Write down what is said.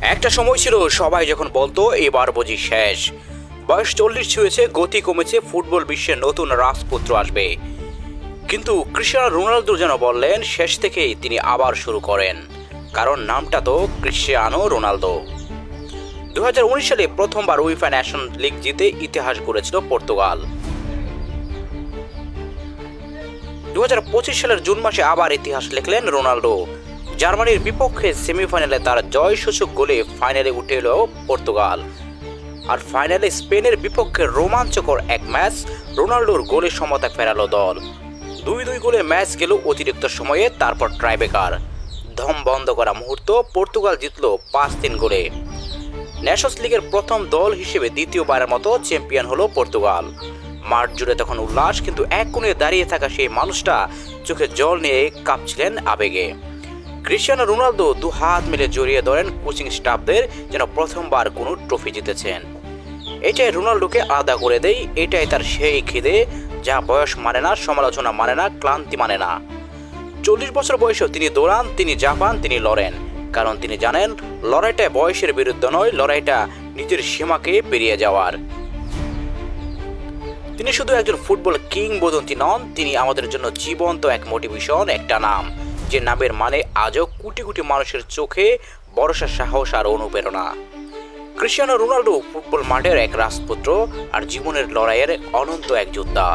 একটা সময় ছিল সবাই যখন বলতো এবার বুঝি শেষ, বয়স 40 ছুঁয়েছে, গতি কমেছে, ফুটবল বিশ্বে নতুন রাজপুত্র আসবে। কিন্তু ক্রিস্টিয়ানো রোনালদো যেন বললেন শেষ থেকেই তিনি আবার শুরু করেন, কারণ নামটা তো ক্রিস্টিয়ানো রোনালদো। 2019 সালে প্রথমবার উইফা ন্যাশন লিগ জিতে ইতিহাস গড়েছিল পর্তুগাল। 2025 সালের জুন মাসে আবার ইতিহাস লিখলেন রোনালদো। জার্মানির বিপক্ষে সেমিফাইনালে তার জয়সূচক গোলে ফাইনালে উঠে এলো পর্তুগাল। আর ফাইনালে স্পেনের বিপক্ষে রোমাঞ্চকর এক ম্যাচ, রোনালদোর গোলে সমতা ফেরালো দল। 2-2 গোলে ম্যাচ গেল অতিরিক্ত সময়ে, তারপর ট্রাইবেকার। দম বন্ধ করা মুহূর্ত, পর্তুগাল জিতল 5-3 গোলে। ন্যাশনস লিগের প্রথম দল হিসেবে দ্বিতীয়বারের মতো চ্যাম্পিয়ন হলো পর্তুগাল। মাঠ জুড়ে তখন উল্লাস, কিন্তু এক কোণে দাঁড়িয়ে থাকা সেই মানুষটা চোখে জল নিয়ে কাঁপছিলেন আবেগে। ক্রিস্টিয়ানো রোনালদো দু হাত মিলে জড়িয়ে ধরেন কোচিং স্টাফদের, যেন প্রথমবার কোনো ট্রফি জিতেছেন। এটাই রোনালদোকে আলাদা করে দেয়, এটাই তার সেই খিদে, যা বয়স মানে না, সমালোচনা মানে না, ক্লান্তি মানে না। 40 বছর বয়সেও তিনি দৌড়ান, তিনি জাপান, তিনি লড়েন, কারণ তিনি জানেন লড়াইটা বয়সের বিরুদ্ধে নয়, লড়াইটা নিজের সীমাকে পেরিয়ে যাওয়ার। তিনি শুধু একজন ফুটবল কিংবদন্তি নন, তিনি আমাদের জন্য জীবন্ত এক মোটিভেশন, একটা নাম যে নামের মানে আজও কোটি কোটি মানুষের চোখে ভরসা, সাহস আর অনুপ্রেরণা। ক্রিস্টিয়ানো রোনালদো ফুটবল মাঠের এক রাজপুত্র আর জীবনের লড়াইয়ের অনন্ত এক যোদ্ধা।